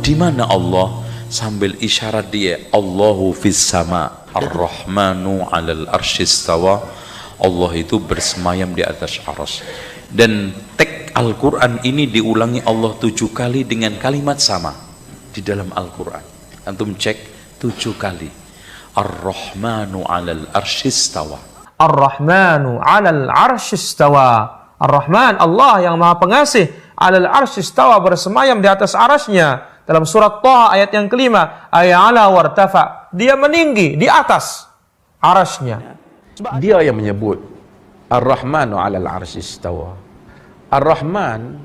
Di mana Allah? Sambil isyarat dia, Allahu fis sama, Ar-Rahmanu 'alal arsyis istawa. Allah itu bersemayam di atas arsy. Dan teks Al-Quran ini diulangi Allah 7 kali dengan kalimat sama di dalam Al-Quran. Antum cek 7 kali. Ar-Rahmanu 'alal arsyis istawa. Ar-Rahmanu 'alal arsyis istawa. Ar-Rahman, Allah yang Maha Pengasih, 'alal arsyis istawa, bersemayam di atas arasy-Nya. Dalam surat Thaha ayat yang kelima, ay'ala wartafa, dia meninggi di atas arasy-Nya. Dia yang menyebut Ar-Rahmanu 'alal arsy istawa. Ar-Rahman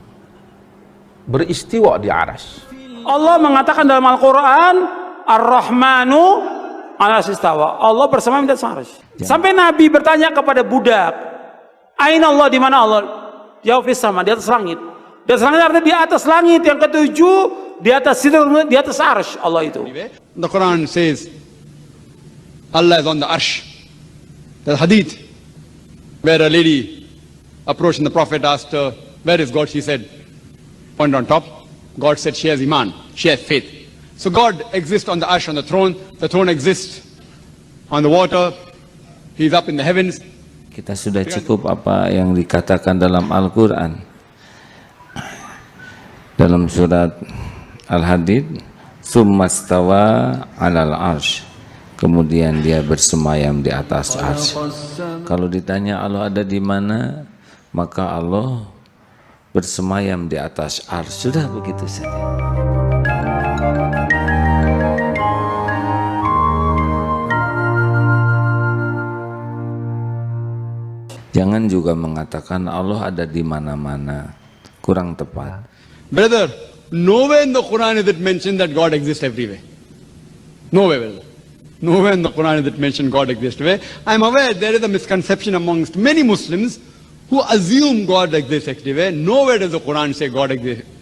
beristiwa di arsy. Allah mengatakan dalam Al-Quran, Ar-Rahmanu 'alal arsy istawa. Allah bersemayam di atas arsy. Sampai Nabi bertanya kepada budak, Aina Allah, di mana Allah? Jawab fis sama, di atas langit. Di atas langit artinya di atas langit yang ketujuh, di atas sidrah, di atas arsy Allah itu. The Quran says Allah is on the arsh. The hadith where a lady approached and the Prophet asked her, where is God? She said, point on top. God said she has iman, she has faith. So God exists on the arsh, on the throne exists on the water, He's up in the heavens. Kita sudah cukup apa yang dikatakan dalam Al-Quran. Dalam surat Al-Hadid, summastawa 'alal arsy, kemudian dia bersemayam di atas arsy. Kalau ditanya Allah ada di mana, maka Allah bersemayam di atas arsy. Sudah begitu saja. Jangan juga mengatakan Allah ada di mana-mana, kurang tepat. Brother, nowhere in the Quran is it mentioned that God exists everywhere. Nowhere, brother. Nowhere in the Quran is it mentioned God exists everywhere. I'm aware there is a misconception amongst many Muslims who assume God exists everywhere. Nowhere does the Quran say God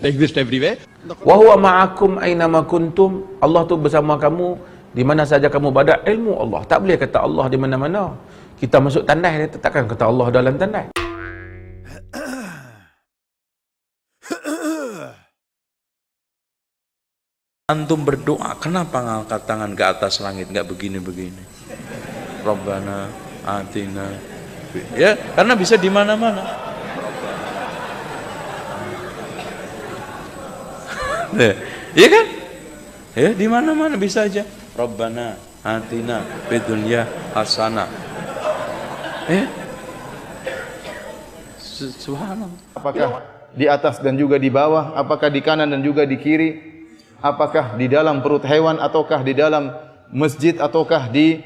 exists everywhere. Wa huwa ma'akum aynama kuntum. Allah tu bersama kamu di mana saja kamu berada. Ilmu Allah. Tak boleh kata Allah di mana-mana. Kita masuk tandai, dia takkan kata Allah dalam tandai. Antum berdoa, kenapa ngangkat tangan ke atas langit, nggak begini-begini? Rabbana atina, ya karena bisa di mana-mana. Iya kan? Ya di mana-mana bisa aja. Rabbana atina fid dunya hasanah. Subhanallah. Apakah di atas dan juga di bawah? Apakah di kanan dan juga di kiri? Apakah di dalam perut hewan ataukah di dalam masjid ataukah di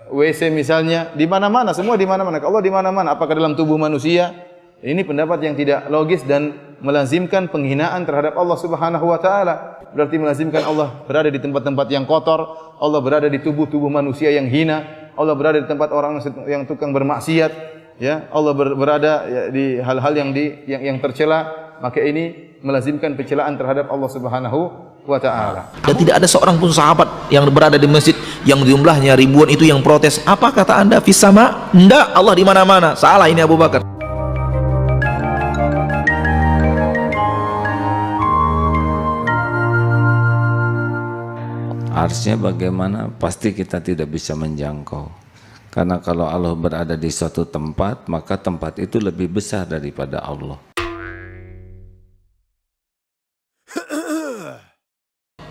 WC misalnya? Di mana-mana, semua di mana-mana. Allah di mana-mana. Apakah dalam tubuh manusia? Ini pendapat yang tidak logis dan melazimkan penghinaan terhadap Allah Subhanahu wa taala. Berarti melazimkan Allah berada di tempat-tempat yang kotor, Allah berada di tubuh-tubuh manusia yang hina, Allah berada di tempat orang yang tukang bermaksiat, ya. Allah berada di hal-hal yang tercela, maka ini melazimkan pencelaan terhadap Allah Subhanahu wa taala. Dan tidak ada seorang pun sahabat yang berada di masjid yang jumlahnya ribuan itu yang protes. Apa kata Anda fis sama? Enggak, Allah di mana-mana. Salah ini Abu Bakar. Arsy-nya bagaimana? Pasti kita tidak bisa menjangkau. Karena kalau Allah berada di suatu tempat, maka tempat itu lebih besar daripada Allah.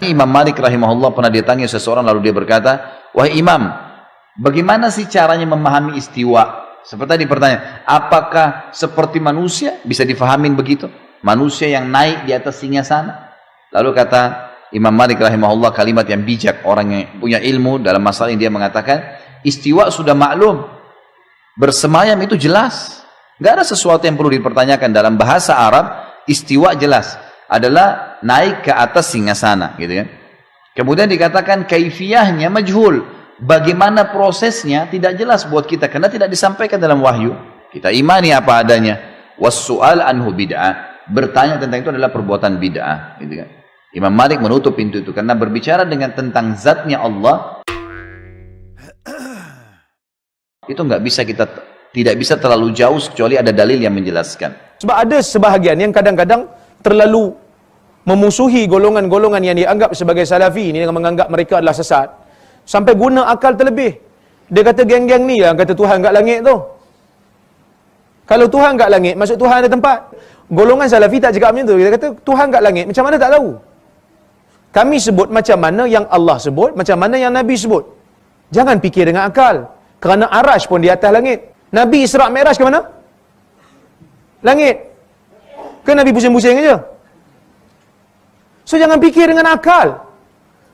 Imam Malik rahimahullah pernah ditanya seseorang, lalu dia berkata, wahai Imam, bagaimana sih caranya memahami istiwa? Seperti tadi pertanyaan, apakah seperti manusia? Bisa difahamin begitu? Manusia yang naik di atas singgasana? Lalu kata Imam Malik rahimahullah kalimat yang bijak, orang yang punya ilmu dalam masalah ini, dia mengatakan, istiwa sudah maklum, bersemayam itu jelas, nggak ada sesuatu yang perlu dipertanyakan. Dalam bahasa Arab, istiwa jelas adalah naik ke atas singgasana, gitu kan. Kemudian dikatakan kaifiyahnya majhul, bagaimana prosesnya tidak jelas buat kita karena tidak disampaikan dalam wahyu. Kita imani apa adanya. Was-su'al anhu bid'ah, bertanya tentang itu adalah perbuatan bid'ah, gitu kan. Imam Malik menutup pintu itu karena berbicara dengan tentang zatnya Allah itu nggak bisa, kita tidak bisa terlalu jauh kecuali ada dalil yang menjelaskan. Sebab ada sebahagian yang kadang-kadang terlalu memusuhi golongan-golongan yang dianggap sebagai salafi ini dengan menganggap mereka adalah sesat, sampai guna akal terlebih. Dia kata geng-geng ni yang kata Tuhan kat langit tu. Kalau Tuhan kat langit, maksud Tuhan ada tempat. Golongan salafi tak cakap macam tu. Dia kata Tuhan kat langit, macam mana tak tahu? Kami sebut macam mana yang Allah sebut, macam mana yang Nabi sebut. Jangan fikir dengan akal. Kerana Arash pun di atas langit. Nabi Isra' Mi'raj ke mana? Langit. Ke Nabi pusing-pusing aja? So jangan fikir dengan akal.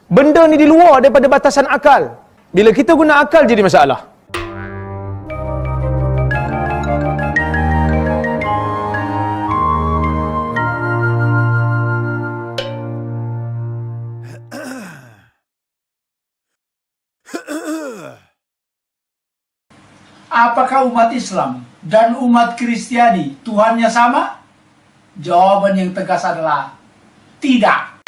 Benda ni di luar daripada batasan akal. Bila kita guna akal jadi masalah. Apakah umat Islam dan umat Kristiani Tuhannya sama? Jawaban yang tegas adalah tidak.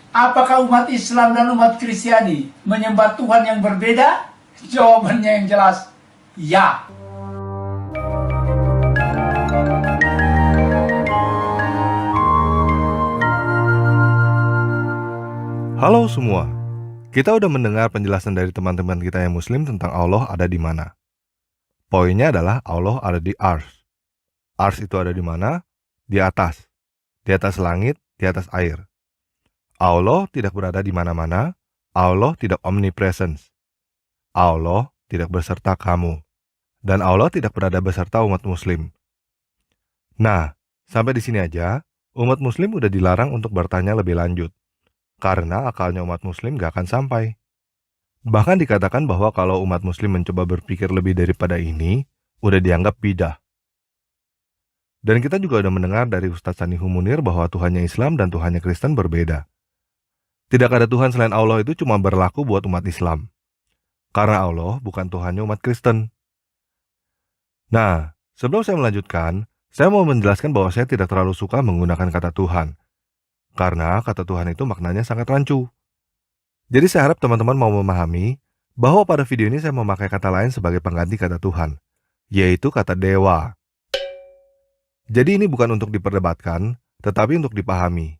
Apakah umat Islam dan umat Kristiani menyembah Tuhan yang berbeda? Jawabannya yang jelas, ya. Halo semua, kita udah mendengar penjelasan dari teman-teman kita yang muslim tentang Allah ada di mana. Poinnya adalah Allah ada di Ars. Ars itu ada di mana? Di atas langit, di atas air. Allah tidak berada di mana-mana, Allah tidak omnipresence. Allah tidak beserta kamu. Dan Allah tidak berada beserta umat muslim. Nah, sampai di sini aja, umat muslim udah dilarang untuk bertanya lebih lanjut. Karena akalnya umat muslim gak akan sampai. Bahkan dikatakan bahwa kalau umat muslim mencoba berpikir lebih daripada ini, udah dianggap bidah. Dan kita juga udah mendengar dari Ustadz Sanihu Munir bahwa Tuhannya Islam dan Tuhannya Kristen berbeda. Tidak ada Tuhan selain Allah itu cuma berlaku buat umat Islam. Karena Allah bukan Tuhannya umat Kristen. Nah, sebelum saya melanjutkan, saya mau menjelaskan bahwa saya tidak terlalu suka menggunakan kata Tuhan. Karena kata Tuhan itu maknanya sangat rancu. Jadi saya harap teman-teman mau memahami bahwa pada video ini saya memakai kata lain sebagai pengganti kata Tuhan, yaitu kata dewa. Jadi ini bukan untuk diperdebatkan, tetapi untuk dipahami.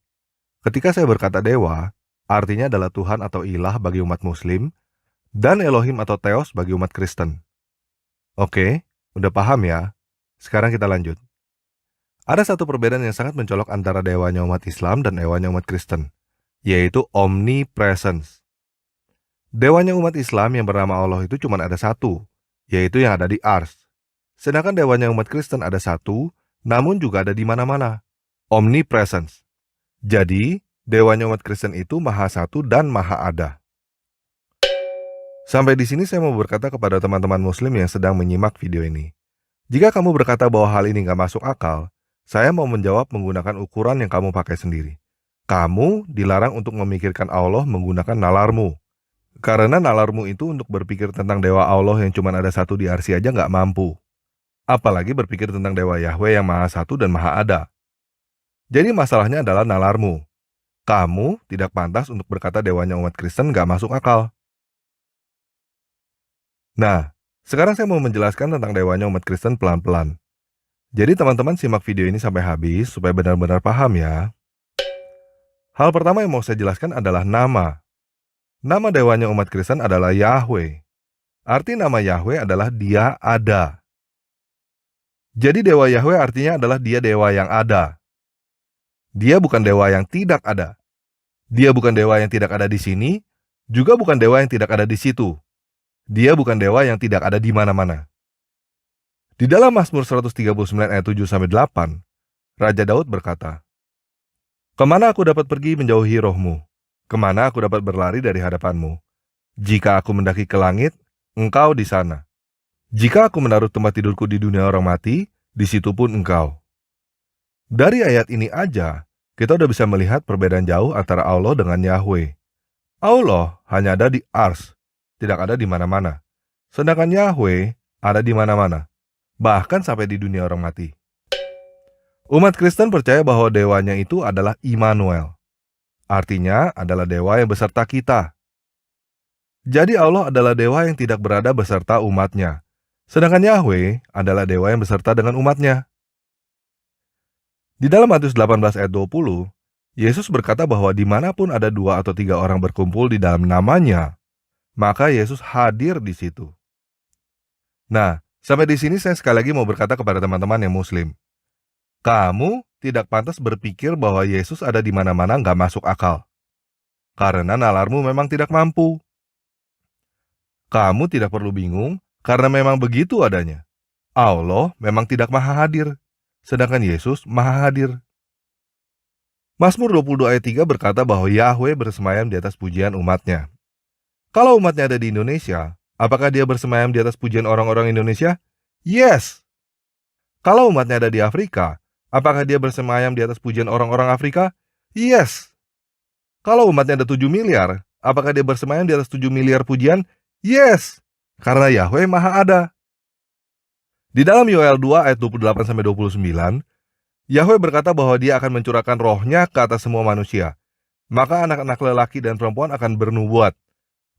Ketika saya berkata dewa, artinya adalah Tuhan atau ilah bagi umat muslim, dan Elohim atau Theos bagi umat Kristen. Oke, udah paham ya? Sekarang kita lanjut. Ada satu perbedaan yang sangat mencolok antara dewanya umat Islam dan dewanya umat Kristen, yaitu omnipresence. Dewanya umat Islam yang bernama Allah itu cuma ada satu, yaitu yang ada di Ars. Sedangkan dewanya umat Kristen ada satu, namun juga ada di mana-mana, omnipresence. Jadi, dewanya umat Kristen itu Maha Satu dan Maha Ada. Sampai di sini saya mau berkata kepada teman-teman muslim yang sedang menyimak video ini. Jika kamu berkata bahwa hal ini nggak masuk akal, saya mau menjawab menggunakan ukuran yang kamu pakai sendiri. Kamu dilarang untuk memikirkan Allah menggunakan nalarmu. Karena nalarmu itu untuk berpikir tentang dewa Allah yang cuma ada satu di Arsy aja nggak mampu. Apalagi berpikir tentang dewa Yahweh yang Maha Satu dan Maha Ada. Jadi masalahnya adalah nalarmu. Kamu tidak pantas untuk berkata dewanya umat Kristen gak masuk akal. Nah, sekarang saya mau menjelaskan tentang dewanya umat Kristen pelan-pelan. Jadi teman-teman simak video ini sampai habis supaya benar-benar paham ya. Hal pertama yang mau saya jelaskan adalah nama. Nama dewanya umat Kristen adalah Yahweh. Arti nama Yahweh adalah Dia Ada. Jadi dewa Yahweh artinya adalah Dia dewa yang ada. Dia bukan dewa yang tidak ada. Dia bukan dewa yang tidak ada di sini, juga bukan dewa yang tidak ada di situ. Dia bukan dewa yang tidak ada di mana-mana. Di dalam Mazmur 139 ayat 7-8, Raja Daud berkata, "Kemana aku dapat pergi menjauhi rohmu? Kemana aku dapat berlari dari hadapanmu? Jika aku mendaki ke langit, engkau di sana. Jika aku menaruh tempat tidurku di dunia orang mati, di situ pun engkau." Dari ayat ini aja, kita udah bisa melihat perbedaan jauh antara Allah dengan Yahweh. Allah hanya ada di Ars, tidak ada di mana-mana. Sedangkan Yahweh ada di mana-mana, bahkan sampai di dunia orang mati. Umat Kristen percaya bahwa dewanya itu adalah Immanuel. Artinya adalah dewa yang beserta kita. Jadi Allah adalah dewa yang tidak berada beserta umatnya. Sedangkan Yahweh adalah dewa yang beserta dengan umatnya. Di dalam Matius 18 ayat 20, Yesus berkata bahwa dimanapun ada 2 atau 3 orang berkumpul di dalam namanya, maka Yesus hadir di situ. Nah, sampai di sini saya sekali lagi mau berkata kepada teman-teman yang muslim. Kamu tidak pantas berpikir bahwa Yesus ada di mana-mana nggak masuk akal. Karena nalarmu memang tidak mampu. Kamu tidak perlu bingung karena memang begitu adanya. Allah memang tidak maha hadir. Sedangkan Yesus maha hadir. Mazmur 22 ayat 3 berkata bahwa Yahweh bersemayam di atas pujian umatnya. Kalau umatnya ada di Indonesia, apakah dia bersemayam di atas pujian orang-orang Indonesia? Yes. Kalau umatnya ada di Afrika, apakah dia bersemayam di atas pujian orang-orang Afrika? Yes. Kalau umatnya ada 7 miliar, apakah dia bersemayam di atas 7 miliar pujian? Yes. Karena Yahweh maha ada. Di dalam Yoel 2 ayat 28-29, Yahweh berkata bahwa dia akan mencurahkan rohnya ke atas semua manusia. Maka anak-anak lelaki dan perempuan akan bernubuat.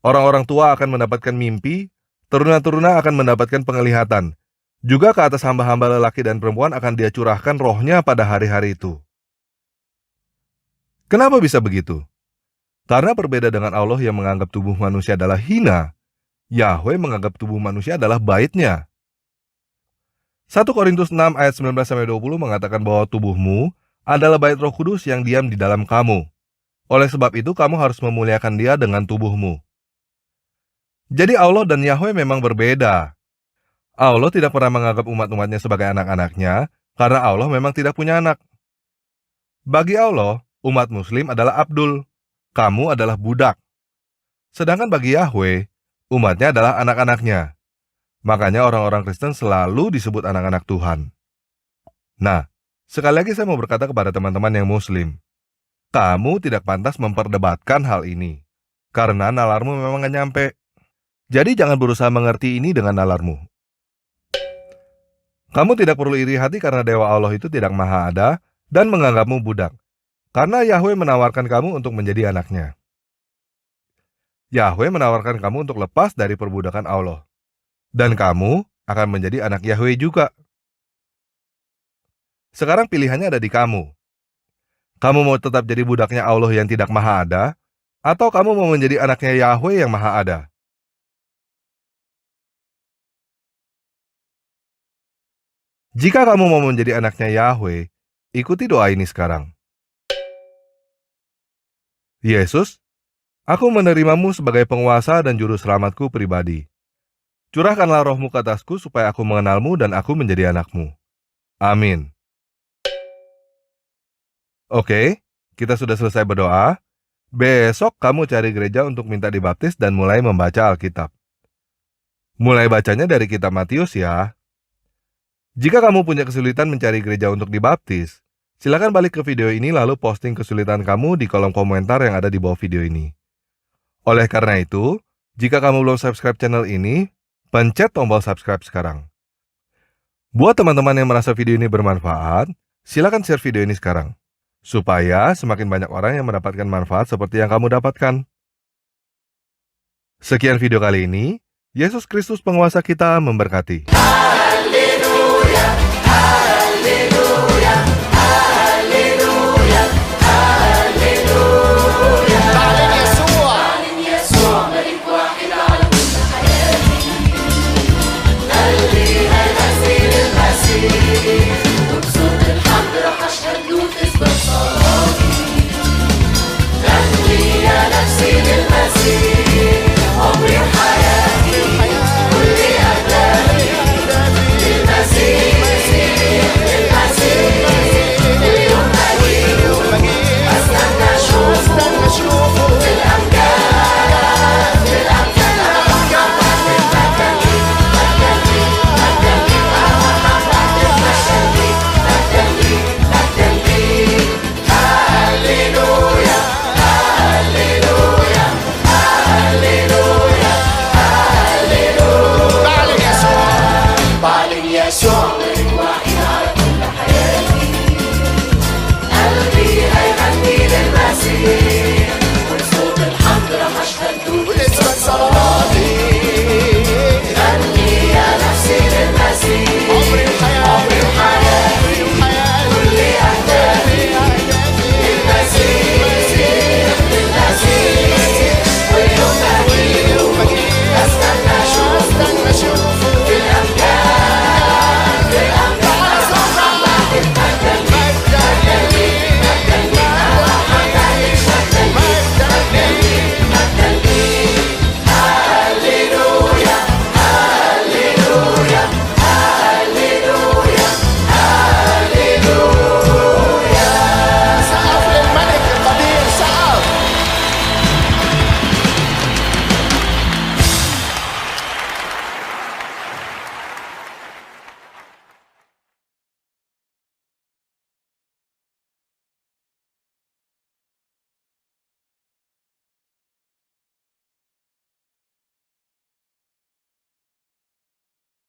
Orang-orang tua akan mendapatkan mimpi, teruna-teruna akan mendapatkan penglihatan. Juga ke atas hamba-hamba lelaki dan perempuan akan dia curahkan rohnya pada hari-hari itu. Kenapa bisa begitu? Karena berbeda dengan Allah yang menganggap tubuh manusia adalah hina, Yahweh menganggap tubuh manusia adalah baitnya. 1 Korintus 6 ayat 19-20 mengatakan bahwa tubuhmu adalah bait Roh Kudus yang diam di dalam kamu. Oleh sebab itu kamu harus memuliakan Dia dengan tubuhmu. Jadi Allah dan Yahweh memang berbeda. Allah tidak pernah menganggap umat-umatnya sebagai anak-anaknya karena Allah memang tidak punya anak. Bagi Allah, umat muslim adalah Abdul. Kamu adalah budak. Sedangkan bagi Yahweh, umatnya adalah anak-anaknya. Makanya orang-orang Kristen selalu disebut anak-anak Tuhan. Nah, sekali lagi saya mau berkata kepada teman-teman yang muslim. Kamu tidak pantas memperdebatkan hal ini. Karena nalarmu memang gak nyampe. Jadi jangan berusaha mengerti ini dengan nalarmu. Kamu tidak perlu iri hati karena Dewa Allah itu tidak maha ada dan menganggapmu budak. Karena Yahweh menawarkan kamu untuk menjadi anaknya. Yahweh menawarkan kamu untuk lepas dari perbudakan Allah. Dan kamu akan menjadi anak Yahweh juga. Sekarang pilihannya ada di kamu. Kamu mau tetap jadi budaknya Allah yang tidak maha ada, atau kamu mau menjadi anaknya Yahweh yang maha ada? Jika kamu mau menjadi anaknya Yahweh, ikuti doa ini sekarang. Yesus, aku menerimamu sebagai penguasa dan juru selamatku pribadi. Curahkanlah rohmu ke atasku supaya aku mengenalmu dan aku menjadi anakmu. Amin. Oke, kita sudah selesai berdoa. Besok kamu cari gereja untuk minta dibaptis dan mulai membaca Alkitab. Mulai bacanya dari kitab Matius ya. Jika kamu punya kesulitan mencari gereja untuk dibaptis, silakan balik ke video ini lalu posting kesulitan kamu di kolom komentar yang ada di bawah video ini. Oleh karena itu, jika kamu belum subscribe channel ini, pencet tombol subscribe sekarang. Buat teman-teman yang merasa video ini bermanfaat, silakan share video ini sekarang. Supaya semakin banyak orang yang mendapatkan manfaat seperti yang kamu dapatkan. Sekian video kali ini. Yesus Kristus penguasa kita memberkati.